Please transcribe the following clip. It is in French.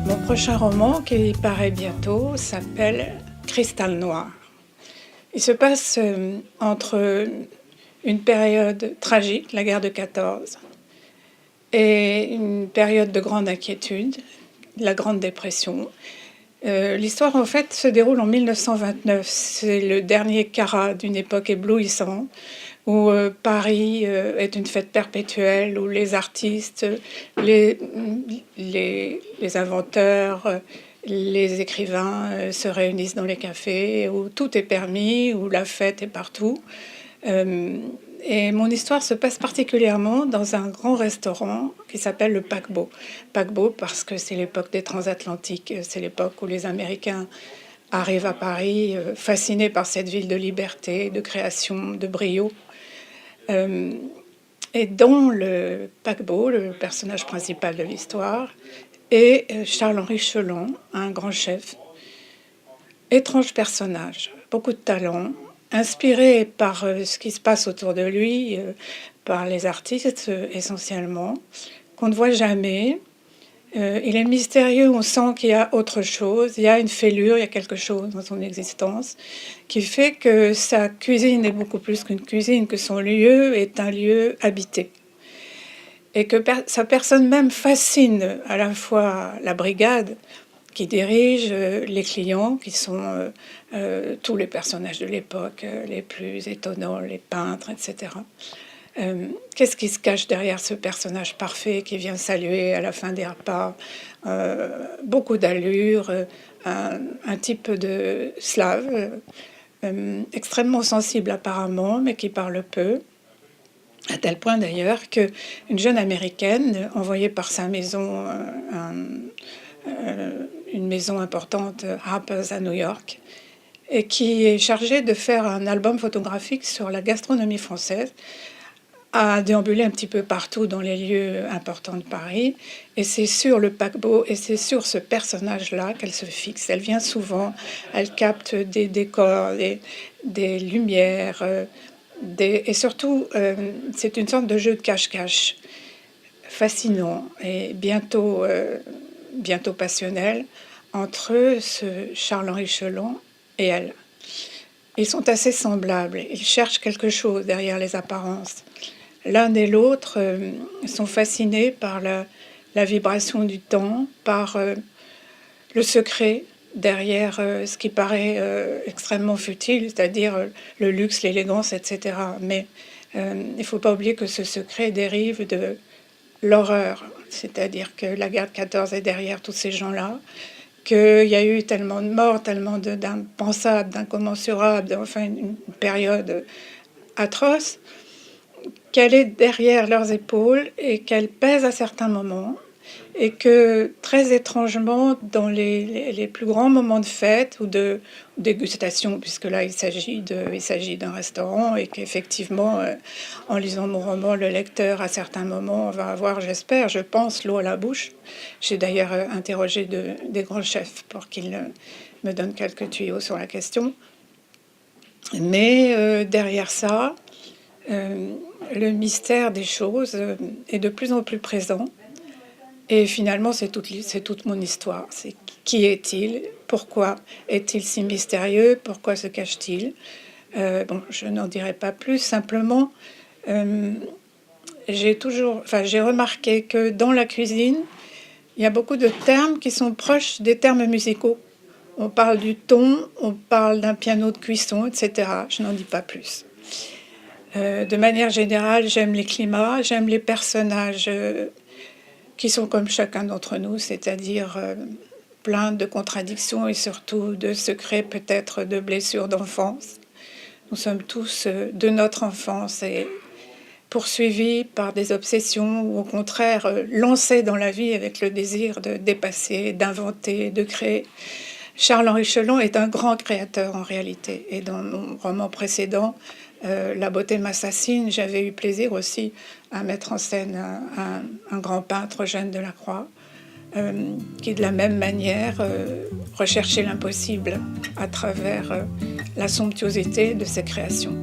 Mon prochain roman, qui paraît bientôt, s'appelle Cristal Noir. Il se passe entre une période tragique, la guerre de 14, et une période de grande inquiétude, la Grande Dépression. L'histoire, en fait, se déroule en 1929. C'est le dernier carat d'une époque éblouissante, où Paris est une fête perpétuelle, où les artistes, les inventeurs, les écrivains se réunissent dans les cafés, où tout est permis, où la fête est partout. Et mon histoire se passe particulièrement dans un grand restaurant qui s'appelle le Paquebot. Paquebot parce que c'est l'époque des transatlantiques, c'est l'époque où les Américains arrivent à Paris fascinés par cette ville de liberté, de création, de brio. Et dans le Paquebot, le personnage principal de l'histoire est Charles-Henri Chelon, un grand chef. Étrange personnage, beaucoup de talent, inspiré par ce qui se passe autour de lui, par les artistes essentiellement, qu'on ne voit jamais. Il est mystérieux, on sent qu'il y a autre chose, il y a une fêlure, il y a quelque chose dans son existence qui fait que sa cuisine est beaucoup plus qu'une cuisine, que son lieu est un lieu habité. Et que sa personne même fascine à la fois la brigade qui dirige, les clients qui sont tous les personnages de l'époque, les plus étonnants, les peintres, etc. Qu'est-ce qui se cache derrière ce personnage parfait qui vient saluer à la fin des repas, beaucoup d'allure, un type de slave, extrêmement sensible apparemment, mais qui parle peu, à tel point d'ailleurs qu'une jeune américaine envoyée par sa maison, une maison importante, Harper's à New York, et qui est chargée de faire un album photographique sur la gastronomie française, a déambulé un petit peu partout dans les lieux importants de Paris, et c'est sur le Paquebot, et c'est sur ce personnage-là qu'elle se fixe. Elle vient souvent, elle capte des décors, des lumières, et surtout, c'est une sorte de jeu de cache-cache, fascinant et bientôt passionnel, entre ce Charles-Henri Chelon et elle. Ils sont assez semblables, ils cherchent quelque chose derrière les apparences. L'un et l'autre sont fascinés par la vibration du temps, par le secret derrière ce qui paraît extrêmement futile, c'est-à-dire le luxe, l'élégance, etc. Mais il ne faut pas oublier que ce secret dérive de l'horreur, c'est-à-dire que la guerre de 14 est derrière tous ces gens-là, qu'il y a eu tellement de morts, tellement d'impensables, d'incommensurables, enfin une période atroce, qu'elle est derrière leurs épaules et qu'elle pèse à certains moments, et que très étrangement, dans les plus grands moments de fête ou de dégustation, puisque là il s'agit d'un restaurant, et qu'effectivement, en lisant mon roman, le lecteur à certains moments va avoir, j'espère, je pense, l'eau à la bouche. J'ai d'ailleurs interrogé des grands chefs pour qu'ils me donnent quelques tuyaux sur la question. Mais derrière ça, le mystère des choses est de plus en plus présent. Et finalement, c'est toute mon histoire. C'est qui est-il? Pourquoi est-il si mystérieux? Pourquoi se cache-t-il? Bon, je n'en dirai pas plus. Simplement, j'ai remarqué que dans la cuisine, il y a beaucoup de termes qui sont proches des termes musicaux. On parle du ton, on parle d'un piano de cuisson, etc. Je n'en dis pas plus. De manière générale, j'aime les climats, j'aime les personnages qui sont comme chacun d'entre nous, c'est-à-dire plein de contradictions et surtout de secrets, peut-être de blessures d'enfance. Nous sommes tous de notre enfance et poursuivis par des obsessions ou au contraire lancés dans la vie avec le désir de dépasser, d'inventer, de créer. Charles-Henri Chelon est un grand créateur en réalité, et dans mon roman précédent, La beauté m'assassine, j'avais eu plaisir aussi à mettre en scène un grand peintre, Jeanne Delacroix, qui de la même manière recherchait l'impossible à travers la somptuosité de ses créations.